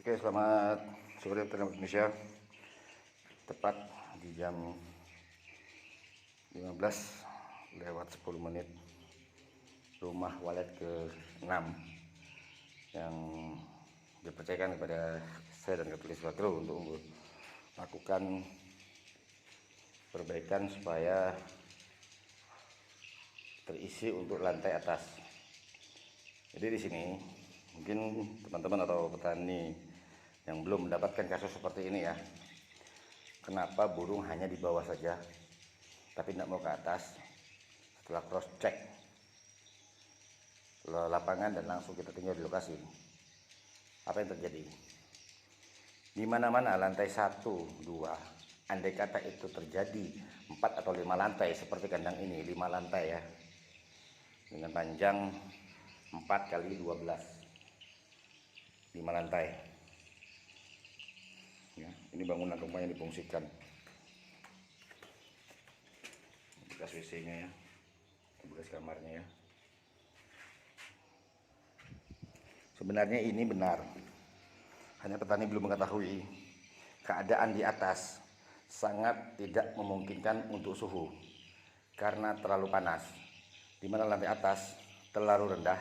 Oke, selamat sore waktu Indonesia. Tepat di jam 15:10 rumah walet ke-6 yang dipercayakan kepada saya dan Katolik Sumatera untuk melakukan perbaikan supaya terisi untuk lantai atas. Jadi di sini mungkin teman-teman atau petani yang belum mendapatkan kasus seperti ini ya, kenapa burung hanya di bawah saja tapi tidak mau ke atas. Setelah cross check lapangan dan langsung kita tinjau di lokasi, apa yang terjadi? Di mana-mana lantai 1, 2, andai kata itu terjadi 4 atau 5 lantai seperti kandang ini, 5 lantai ya, dengan panjang 4 kali 12, 5 lantai ya. Ini bangunan rumah yang difungsikan, bekas WC nya ya, bekas kamarnya ya. Sebenarnya ini benar, hanya petani belum mengetahui keadaan di atas sangat tidak memungkinkan untuk suhu karena terlalu panas, di mana lantai atas terlalu rendah.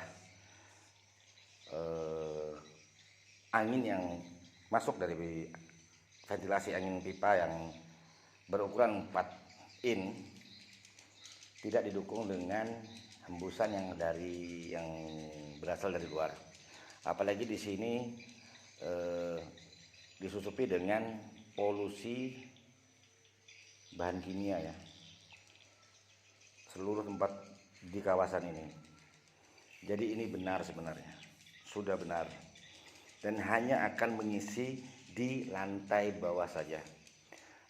Angin yang masuk dari ventilasi angin pipa yang berukuran 4 in tidak didukung dengan hembusan yang berasal dari luar. Apalagi di sini disusupi dengan polusi bahan kimia ya, seluruh tempat di kawasan ini. Jadi ini benar, sebenarnya sudah benar, dan hanya akan mengisi di lantai bawah saja.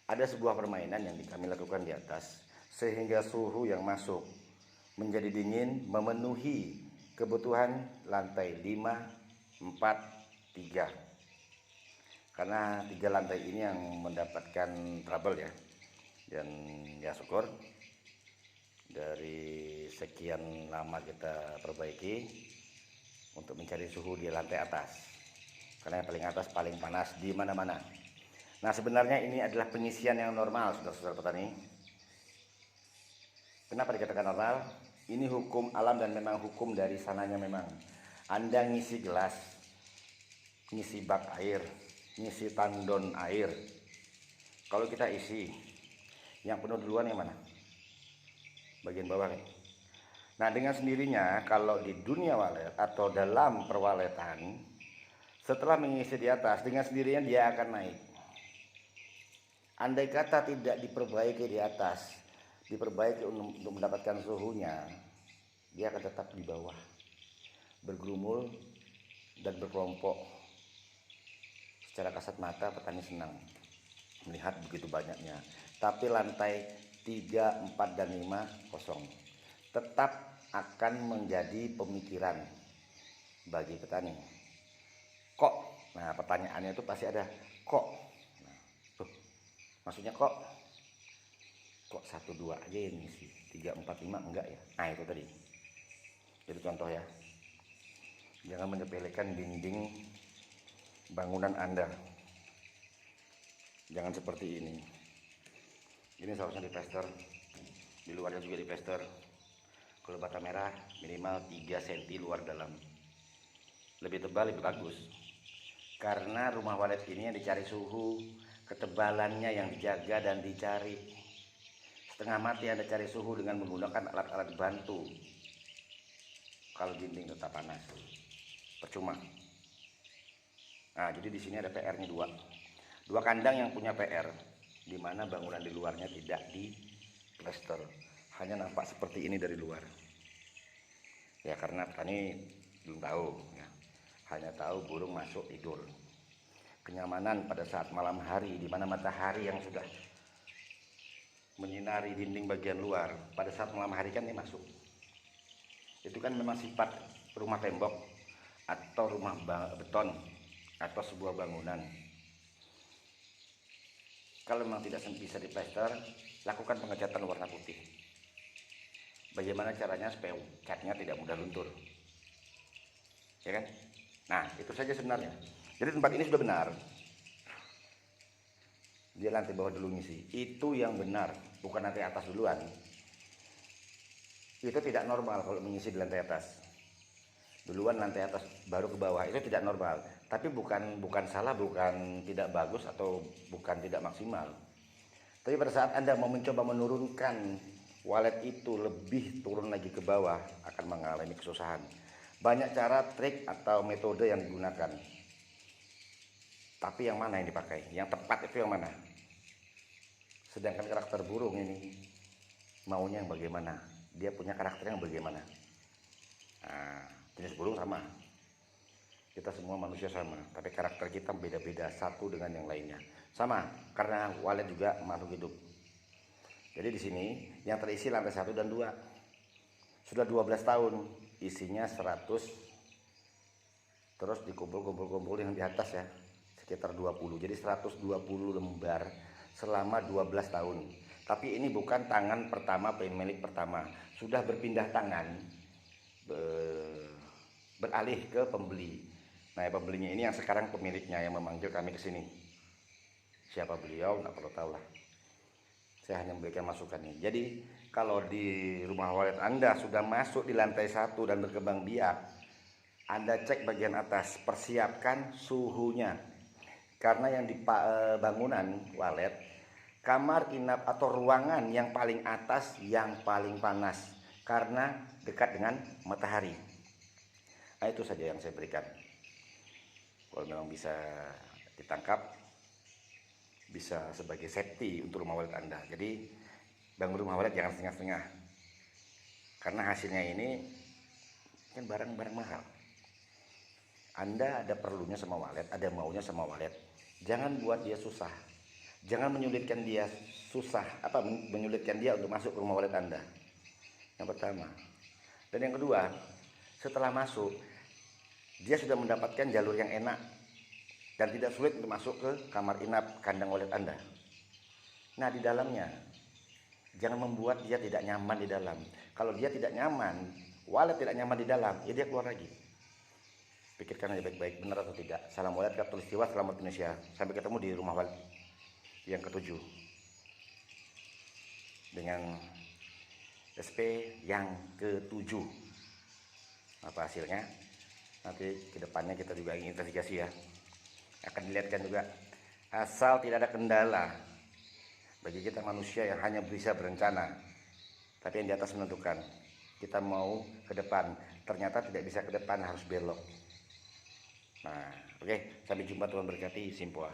Ada sebuah permainan yang kami lakukan di atas sehingga suhu yang masuk menjadi dingin memenuhi kebutuhan lantai 5, 4, 3. Karena 3 lantai ini yang mendapatkan trouble ya. Dan ya syukur dari sekian lama kita perbaiki untuk mencari suhu di lantai atas. Karena yang paling atas paling panas di mana-mana. Nah, sebenarnya ini adalah pengisian yang normal, saudara-saudara petani. Kenapa dikatakan normal? Ini hukum alam dan memang hukum dari sananya. Memang Anda ngisi gelas, ngisi bak air, ngisi tandon air. Kalau kita isi, yang penuh duluan yang mana? Bagian bawah kan? Nah, dengan sendirinya kalau di dunia walet atau dalam perwaletan, setelah mengisi di atas, dengan sendirinya dia akan naik. Andai kata tidak diperbaiki di atas, diperbaiki untuk mendapatkan suhunya, dia akan tetap di bawah, bergerumul dan berkelompok. Secara kasat mata petani senang melihat begitu banyaknya, tapi lantai 3, 4, dan 5 kosong. Tetap akan menjadi pemikiran bagi petani. Kok? Nah, pertanyaannya itu pasti ada kok. Nah, tuh, maksudnya kok 1, 2 aja ini sih, 3, 4, 5 enggak ya? Nah, itu tadi. Jadi contoh ya, jangan menyepelekan dinding bangunan Anda. Jangan seperti ini. Ini seharusnya diplester, di luarnya juga diplester. Kalau bata merah minimal 3 cm luar dalam. Lebih tebal lebih bagus. Karena rumah walet ini yang dicari suhu, ketebalannya yang dijaga dan dicari. Setengah mati Anda cari suhu dengan menggunakan alat-alat bantu. Kalau dinding tetap panas, percuma. Nah, jadi di sini ada PR-nya 2 kandang yang punya PR, di mana bangunan di luarnya tidak diplester, hanya nampak seperti ini dari luar. Ya karena petani belum tahu ya. Hanya tahu burung masuk tidur. Kenyamanan pada saat malam hari, di mana matahari yang sudah menyinari dinding bagian luar, pada saat malam hari kan dia masuk. Itu kan memang sifat rumah tembok atau rumah beton atau sebuah bangunan. Kalau memang tidak bisa diplester, lakukan pengecatan warna putih. Bagaimana caranya supaya catnya tidak mudah luntur, ya kan? Nah, itu saja sebenarnya. Jadi tempat ini sudah benar. Dia lantai bawah dulu ngisi. Itu yang benar, bukan lantai atas duluan. Itu tidak normal kalau mengisi di lantai atas. Duluan lantai atas baru ke bawah, itu tidak normal. Tapi bukan salah, bukan tidak bagus atau bukan tidak maksimal. Tapi pada saat Anda mau mencoba menurunkan walet itu lebih turun lagi ke bawah, akan mengalami kesusahan. Banyak cara, trik atau metode yang digunakan. Tapi yang mana yang dipakai? Yang tepat itu yang mana? Sedangkan karakter burung ini maunya yang bagaimana? Dia punya karakter yang bagaimana? Nah, jenis burung sama. Kita semua manusia sama, tapi karakter kita beda-beda satu dengan yang lainnya. Sama, karena walet juga makhluk hidup. Jadi di sini yang terisi lantai 1 dan 2. Sudah 12 tahun, isinya 100. Terus dikumpul yang di atas ya, sekitar 20. Jadi 120 lembar selama 12 tahun. Tapi ini bukan tangan pertama pemilik pertama. Sudah berpindah tangan, beralih ke pembeli. Nah, pembelinya ini yang sekarang pemiliknya yang memanggil kami ke sini. Siapa beliau nggak perlu tahu lah. Saya hanya memberikan masukan nih. Jadi kalau di rumah walet Anda sudah masuk di lantai 1 dan berkembang biak, Anda cek bagian atas, persiapkan suhunya. Karena yang di bangunan walet, kamar inap atau ruangan yang paling atas yang paling panas karena dekat dengan matahari. Nah, itu saja yang saya berikan. Kalau memang bisa ditangkap, bisa sebagai safety untuk rumah walet Anda. Jadi bangun rumah walet jangan setengah-setengah, karena hasilnya ini kan barang-barang mahal. Anda ada perlunya sama walet, ada maunya sama walet, jangan buat dia susah, jangan menyulitkan dia menyulitkan dia untuk masuk ke rumah walet Anda. Yang pertama. Dan yang kedua, setelah masuk dia sudah mendapatkan jalur yang enak dan tidak sulit untuk masuk ke kamar inap kandang walet Anda. Nah, di dalamnya jangan membuat dia tidak nyaman di dalam. Kalau dia tidak nyaman, walet tidak nyaman di dalam, ya dia keluar lagi. Pikirkan aja baik-baik, benar atau tidak. Salam walet, Katulistiwa, selamat Indonesia. Sampai ketemu di rumah walet yang ke-7 dengan SP yang ke-7. Apa hasilnya? Nanti kedepannya kita juga ingin investigasi ya. Akan dilihatkan juga. Asal tidak ada kendala bagi kita manusia yang hanya bisa berencana, tapi yang di atas menentukan. Kita mau ke depan, ternyata tidak bisa ke depan, harus belok. Nah, oke, sampai jumpa, Tuhan berkati. Simpoa.